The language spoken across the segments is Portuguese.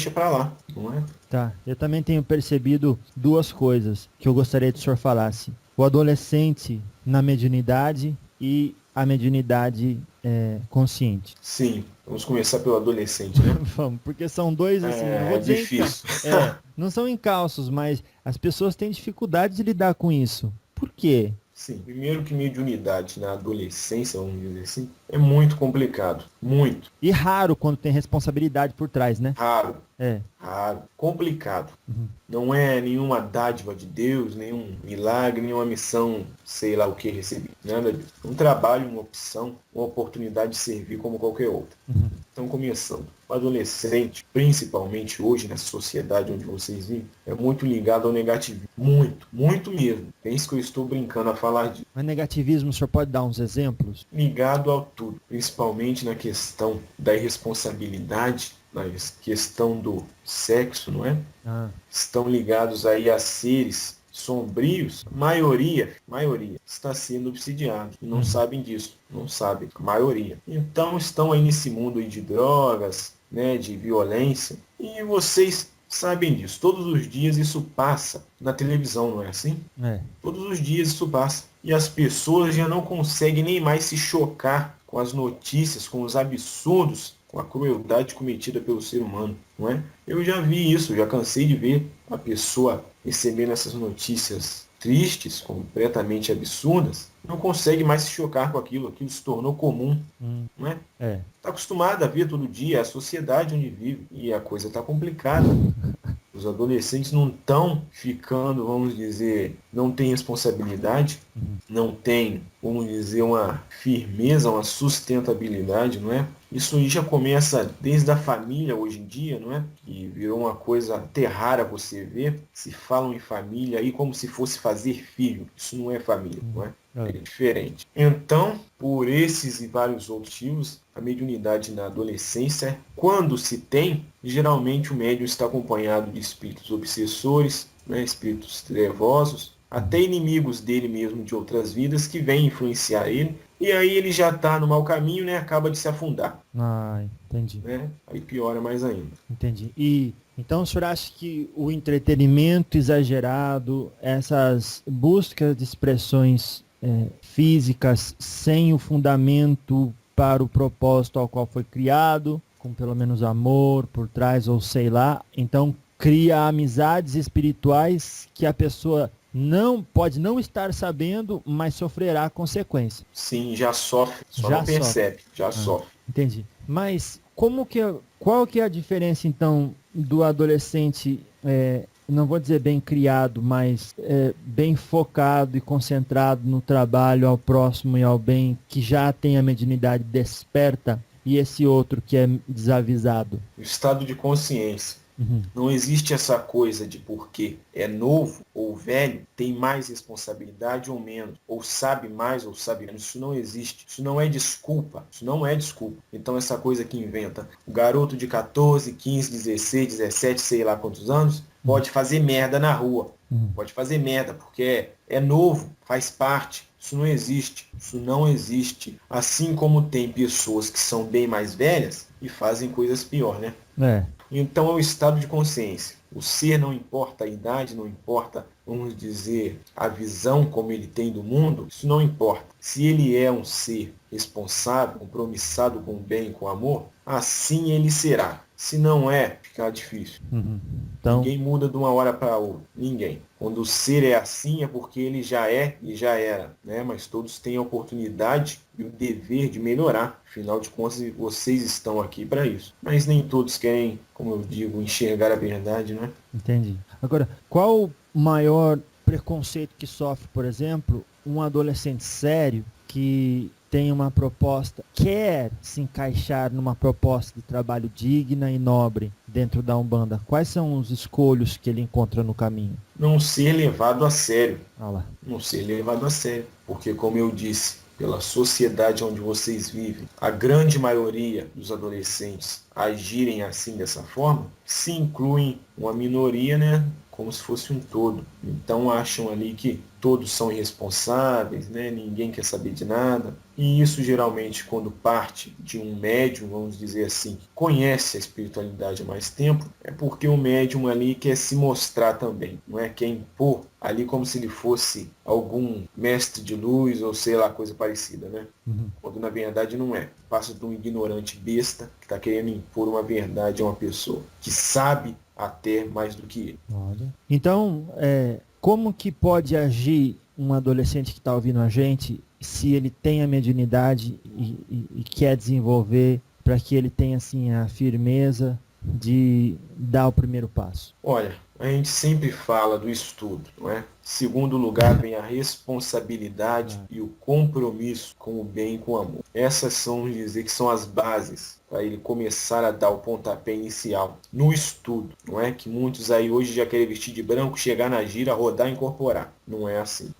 deixa para lá, não é? Tá, eu também tenho percebido duas coisas que eu gostaria que o senhor falasse. O adolescente na mediunidade e a mediunidade consciente. Sim, vamos começar pelo adolescente, né? Vamos, porque são dois, assim, não vou É dizer difícil. não são encalços, mas as pessoas têm dificuldade de lidar com isso. Por quê? Sim, primeiro que mediunidade na adolescência, vamos dizer assim, é muito complicado. Muito. E raro quando tem responsabilidade por trás, né? Raro. É. Raro. Complicado. Uhum. Não é nenhuma dádiva de Deus, nenhum milagre, nenhuma missão, sei lá o que recebi. Nada disso. Um trabalho, uma opção, uma oportunidade de servir como qualquer outra. Uhum. Então, começando. O adolescente, principalmente hoje nessa sociedade onde vocês vivem, é muito ligado ao negativismo. Muito, muito mesmo. Penso que eu estou brincando a falar disso. Mas negativismo, o senhor pode dar uns exemplos? Ligado ao tudo, principalmente na questão da irresponsabilidade, na questão do sexo, não é? Ah, Estão ligados aí a seres sombrios, maioria está sendo obsidiado e não sabem disso, não sabem, a maioria. Então estão aí nesse mundo aí de drogas, né, de violência, e vocês sabem disso. Todos os dias isso passa na televisão, não é assim? é. Todos os dias isso passa. E as pessoas já não conseguem nem mais se chocar com as notícias, com os absurdos, com a crueldade cometida pelo ser humano, não é? Eu já vi isso, já cansei de ver a pessoa recebendo essas notícias tristes, completamente absurdas, não consegue mais se chocar com aquilo se tornou comum, não é? É. Está acostumado a ver todo dia, é a sociedade onde vive, e a coisa está complicada. Os adolescentes não estão ficando, vamos dizer, não têm responsabilidade, não têm, vamos dizer, uma firmeza, uma sustentabilidade, não é? Isso aí já começa desde a família hoje em dia, não é? Que virou uma coisa até rara você ver. Se falam em família aí como se fosse fazer filho. Isso não é família, não é? É diferente. Então, por esses e vários outros motivos, a mediunidade na adolescência, quando se tem, geralmente o médium está acompanhado de espíritos obsessores, né, espíritos trevosos, até inimigos dele mesmo de outras vidas que vêm influenciar ele, e aí ele já está no mau caminho, né, acaba de se afundar. Ah, entendi. Né? Aí piora mais ainda. Entendi. E então o senhor acha que o entretenimento exagerado, essas buscas de expressões físicas sem o fundamento para o propósito ao qual foi criado, com pelo menos amor por trás ou sei lá, então cria amizades espirituais que a pessoa não pode não estar sabendo, mas sofrerá consequência. Sim, já sofre, só Já não percebe, já sofre. Entendi. Mas qual que é a diferença então do adolescente, não vou dizer bem criado, mas bem focado e concentrado no trabalho, ao próximo e ao bem, que já tem a mediunidade desperta, e esse outro que é desavisado? O estado de consciência. Não existe essa coisa de porque é novo ou velho, tem mais responsabilidade ou menos, ou sabe mais ou sabe menos. Isso não existe. Isso não é desculpa. Isso não é desculpa. Então essa coisa que inventa o garoto de 14, 15, 16, 17, sei lá quantos anos, pode fazer merda na rua. Pode fazer merda, porque é novo, faz parte. Isso não existe. Isso não existe. Assim como tem pessoas que são bem mais velhas e fazem coisas pior, né? Então é o estado de consciência. O ser não importa a idade, não importa, vamos dizer, a visão como ele tem do mundo, isso não importa. Se ele é um ser responsável, compromissado com o bem e com o amor, assim ele será. Se não é, fica difícil. Então, Ninguém muda de uma hora para outra. Ninguém. Quando o ser é assim é porque ele já é e já era. Né? Mas todos têm a oportunidade e o dever de melhorar. Afinal de contas, vocês estão aqui para isso. Mas nem todos querem, como eu digo, enxergar a verdade, né? entendi. Agora, qual o maior preconceito que sofre, por exemplo, um adolescente sério que tem uma proposta, quer se encaixar numa proposta de trabalho digna e nobre dentro da Umbanda? Quais são os escolhos que ele encontra no caminho? Não ser levado a sério. Ah lá. Não ser levado a sério. Porque, como eu disse, pela sociedade onde vocês vivem, a grande maioria dos adolescentes agirem assim dessa forma, se incluem uma minoria, né, como se fosse um todo. Então acham ali que todos são irresponsáveis, né, ninguém quer saber de nada. E isso geralmente quando parte de um médium, vamos dizer assim, que conhece a espiritualidade há mais tempo, é porque o médium ali quer se mostrar também, não é? Quer impor ali como se ele fosse algum mestre de luz ou sei lá, coisa parecida, né? Quando na verdade não é. Passa de um ignorante besta que está querendo impor uma verdade a uma pessoa que sabe até mais do que ele. Olha. Então, como que pode agir um adolescente que está ouvindo a gente se ele tem a mediunidade e quer desenvolver para que ele tenha assim a firmeza de dar o primeiro passo? Olha, a gente sempre fala do estudo, não é? Segundo lugar vem a responsabilidade e o compromisso com o bem e com o amor. Essas são, vamos dizer, que são as bases para ele começar a dar o pontapé inicial no estudo, não é? Que muitos aí hoje já querem vestir de branco, chegar na gira, rodar e incorporar. Não é assim.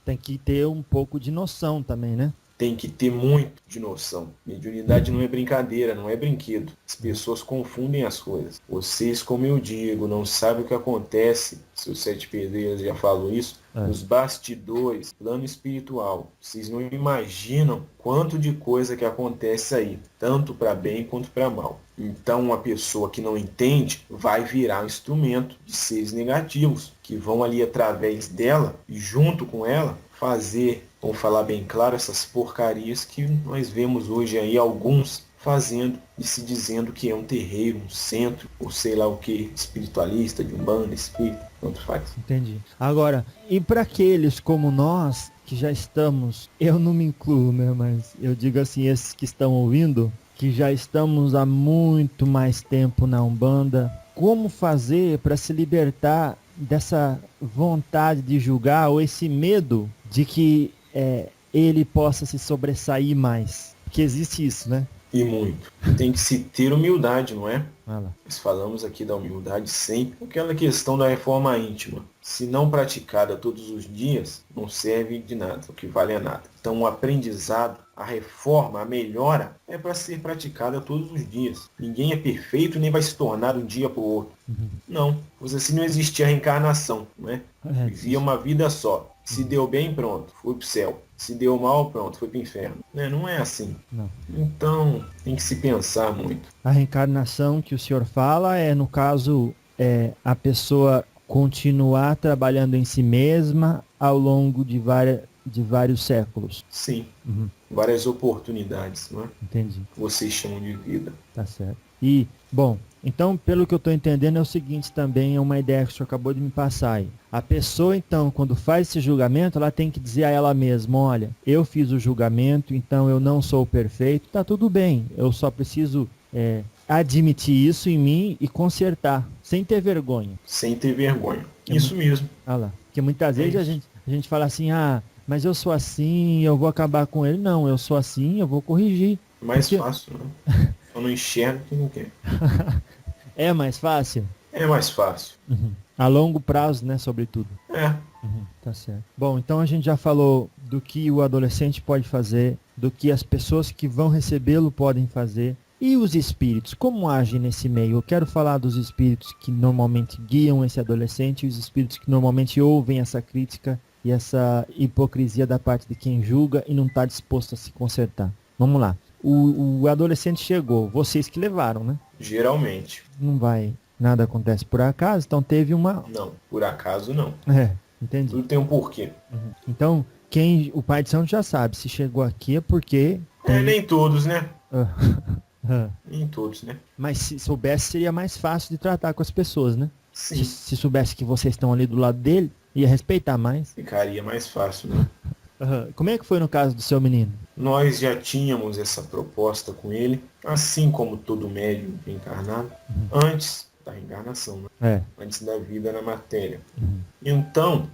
Tem que ter um pouco de noção também, né? Tem que ter muito de noção. Mediunidade não é brincadeira, não é brinquedo. As pessoas confundem as coisas. Vocês, como eu digo, não sabem o que acontece, se o Sete Pedreiros já falou isso, nos bastidores, plano espiritual. Vocês não imaginam quanto de coisa que acontece aí, tanto para bem quanto para mal. Então, uma pessoa que não entende vai virar um instrumento de seres negativos, que vão ali através dela e junto com ela fazer, vamos falar bem claro, essas porcarias que nós vemos hoje aí alguns fazendo e se dizendo que é um terreiro, um centro, ou sei lá o que, espiritualista, de umbanda, espírita, tanto faz. Entendi. Agora, e para aqueles como nós que já estamos, eu não me incluo, né, mas eu digo assim, esses que estão ouvindo, que já estamos há muito mais tempo na Umbanda, como fazer para se libertar dessa vontade de julgar ou esse medo de que ele possa se sobressair mais? Porque existe isso, né? E muito. Tem que se ter humildade, não é? Ah lá. Nós falamos aqui da humildade sempre. Aquela questão da reforma íntima. Se não praticada todos os dias, não serve de nada, o que vale é nada. Então o aprendizado, a reforma, a melhora, é para ser praticada todos os dias. Ninguém é perfeito nem vai se tornar um dia para o outro. Não, pois assim não existia reencarnação, não é? Vivia uma vida só. Se deu bem, pronto, foi pro céu. Se deu mal, pronto, foi pro inferno. Não é assim. Não. Então, tem que se pensar muito. A reencarnação que o senhor fala no caso, a pessoa continuar trabalhando em si mesma ao longo de vários séculos. Sim. Várias oportunidades, não é? Entendi. Vocês chamam de vida. Tá certo. E, bom, então, pelo que eu estou entendendo, é o seguinte também, é uma ideia que o senhor acabou de me passar aí. A pessoa, então, quando faz esse julgamento, ela tem que dizer a ela mesma, olha, eu fiz o julgamento, então eu não sou perfeito, tá tudo bem, eu só preciso admitir isso em mim e consertar, sem ter vergonha. Sem ter vergonha. Isso mesmo. Ah lá. Porque muitas vezes a gente fala assim, mas eu sou assim, eu vou acabar com ele. Não, eu sou assim, eu vou corrigir. Mais fácil, né? Eu não enxergo quem não quer. É mais fácil? É mais fácil. A longo prazo, né, sobretudo. Tá certo. Bom, então a gente já falou do que o adolescente pode fazer, do que as pessoas que vão recebê-lo podem fazer. E os espíritos, como agem nesse meio? Eu quero falar dos espíritos que normalmente guiam esse adolescente e os espíritos que normalmente ouvem essa crítica e essa hipocrisia da parte de quem julga e não está disposto a se consertar. Vamos lá. O adolescente chegou, vocês que levaram, né? Geralmente. Não vai, nada acontece por acaso, então teve uma... Não, por acaso não. Entendi. Tudo tem um porquê. Então, o pai de santo já sabe, se chegou aqui é porque... Nem todos, né? Nem todos, né? Mas se soubesse, seria mais fácil de tratar com as pessoas, né? Sim. Se soubesse que vocês estão ali do lado dele, ia respeitar mais. Ficaria mais fácil, né? Como é que foi no caso do seu menino? Nós já tínhamos essa proposta com ele, assim como todo médium encarnado, antes da reencarnação, né? Antes da vida na matéria. Então,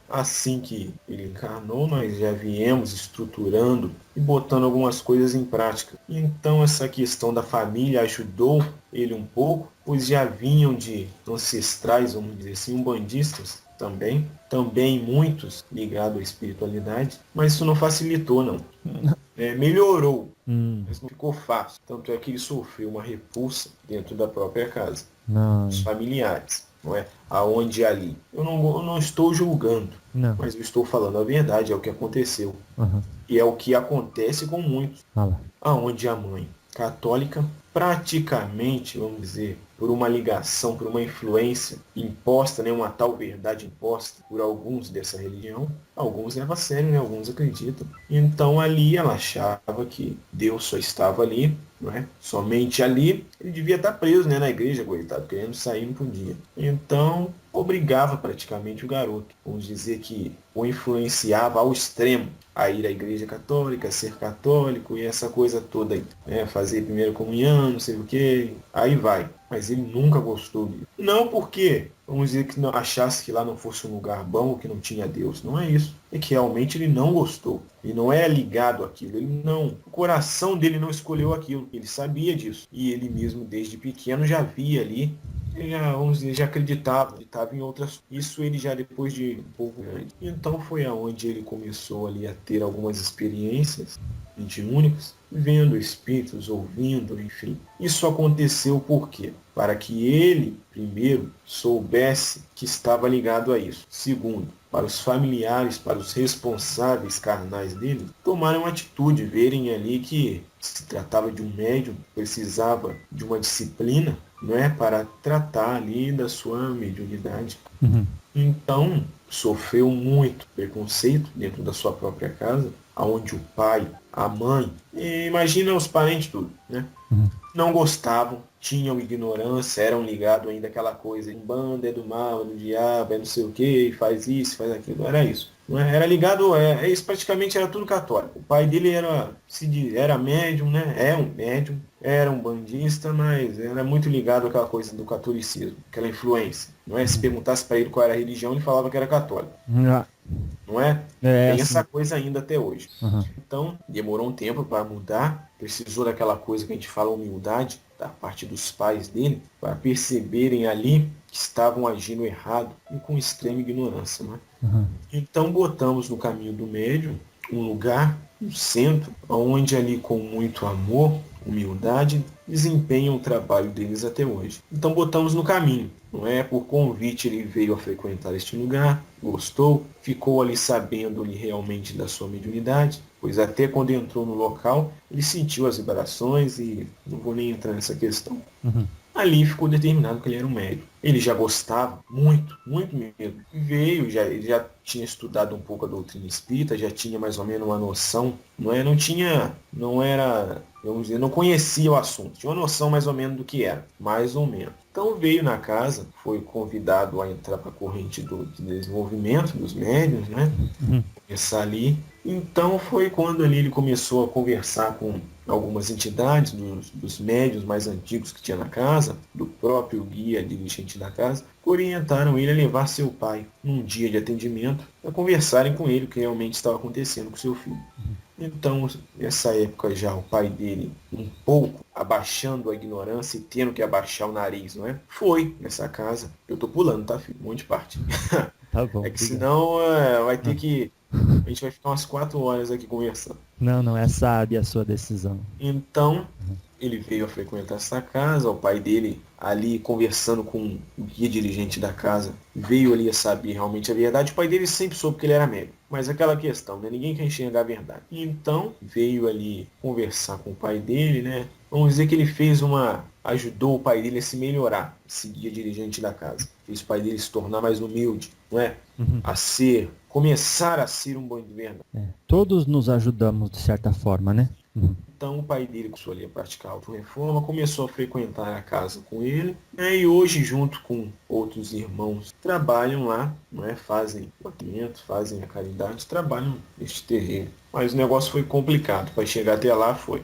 assim que ele encarnou, nós já viemos estruturando e botando algumas coisas em prática. Então essa questão da família ajudou ele um pouco, pois já vinham de ancestrais, vamos dizer assim, umbandistas também muitos ligados à espiritualidade, mas isso não facilitou, não. Melhorou Mas não ficou fácil. Tanto é que ele sofreu uma repulsa dentro da própria casa. Não. Os familiares, não é? Aonde ali. Eu não estou julgando, Não. mas eu estou falando a verdade, é o que aconteceu. Uhum. E é o que acontece com muitos. Fala. Aonde a mãe católica, praticamente, vamos dizer, por uma ligação, por uma influência imposta, né, uma tal verdade imposta por alguns dessa religião, alguns levam a sério, né, alguns acreditam. Então ali ela achava que Deus só estava ali, não é? Somente ali. Ele devia estar preso, né, na igreja, coitado, querendo sair não podia. Então obrigava praticamente o garoto, vamos dizer que o influenciava ao extremo a ir à igreja católica, ser católico e essa coisa toda aí, né? Fazer primeira comunhão, não sei o que, aí vai. Mas ele nunca gostou disso. Não porque, vamos dizer, que não, achasse que lá não fosse um lugar bom ou que não tinha Deus. Não é isso. É que realmente ele não gostou. Ele não é ligado àquilo. Ele não, o coração dele não escolheu aquilo. Ele sabia disso. E ele mesmo, desde pequeno, já via ali. Ele já, vamos dizer, já acreditava, ele estava em outras. Isso ele já depois de um pouco grande. Então foi aonde ele começou ali a ter algumas experiências mediúnicas, vendo espíritos, ouvindo, enfim. Isso aconteceu por quê? Para que ele, primeiro, soubesse que estava ligado a isso. Segundo, para os familiares, para os responsáveis carnais dele, tomarem uma atitude, verem ali que se tratava de um médium, precisava de uma disciplina, não é, para tratar ali da sua mediunidade. Então, sofreu muito preconceito dentro da sua própria casa, onde o pai, a mãe, e imagina os parentes tudo, né? Não gostavam, tinham ignorância, eram ligados ainda àquela coisa, em banda é do mal, é do diabo, é não sei o que, faz isso, faz aquilo, era isso. Não é? Era ligado, isso praticamente era tudo católico. O pai dele era médium, né? É um médium, era um bandista, mas era muito ligado àquela coisa do catolicismo, aquela influência. Não é? Se perguntasse para ele qual era a religião, ele falava que era católico. Não é? Tem assim. essa coisa ainda até hoje. Uhum. Então, demorou um tempo para mudar, precisou daquela coisa que a gente fala, humildade, da parte dos pais dele, para perceberem ali que estavam agindo errado e com extrema ignorância. Né? Então, botamos no caminho do médium um lugar, um centro, onde ali com muito amor, humildade, desempenham o trabalho deles até hoje. Então botamos no caminho, não é? Por convite ele veio a frequentar este lugar, gostou, ficou ali sabendo ali realmente da sua mediunidade, pois até quando entrou no local, ele sentiu as vibrações e não vou nem entrar nessa questão. Ali ficou determinado que ele era um médium. Ele já gostava muito, muito mesmo. Veio, ele já tinha estudado um pouco a doutrina espírita, já tinha mais ou menos uma noção, não era, vamos dizer, não conhecia o assunto, tinha uma noção mais ou menos do que era, mais ou menos. Então veio na casa, foi convidado a entrar para a corrente de desenvolvimento dos médiuns, né? Começar ali. Então foi quando ali ele começou a conversar com algumas entidades, dos médiuns mais antigos que tinha na casa, do próprio guia dirigente da casa, que orientaram ele a levar seu pai num dia de atendimento para conversarem com ele o que realmente estava acontecendo com seu filho. Então, nessa época já, o pai dele, um pouco abaixando a ignorância e tendo que abaixar o nariz, não é? Foi nessa casa. Eu tô pulando, tá, filho? Um monte de parte. Tá bom. É que senão vai ter que... A gente vai ficar umas 4 horas aqui conversando. Não, é sábia a sua decisão. Então, ele veio a frequentar essa casa, o pai dele ali conversando com o guia dirigente da casa, veio ali a saber realmente a verdade. O pai dele sempre soube que ele era médico, mas aquela questão, né? Ninguém quer enxergar a verdade. Então, veio ali conversar com o pai dele, né? Vamos dizer que ele ajudou o pai dele a se melhorar, esse guia dirigente da casa. Fez o pai dele se tornar mais humilde, não é? Começar a ser um bom governo. Todos nos ajudamos de certa forma, né? Então o pai dele começou ali a praticar a auto-reforma, começou a frequentar a casa com ele, né? E hoje, junto com outros irmãos, trabalham lá, não é? Fazem o atendimento, fazem a caridade, trabalham neste terreno. Mas o negócio foi complicado, para chegar até lá foi.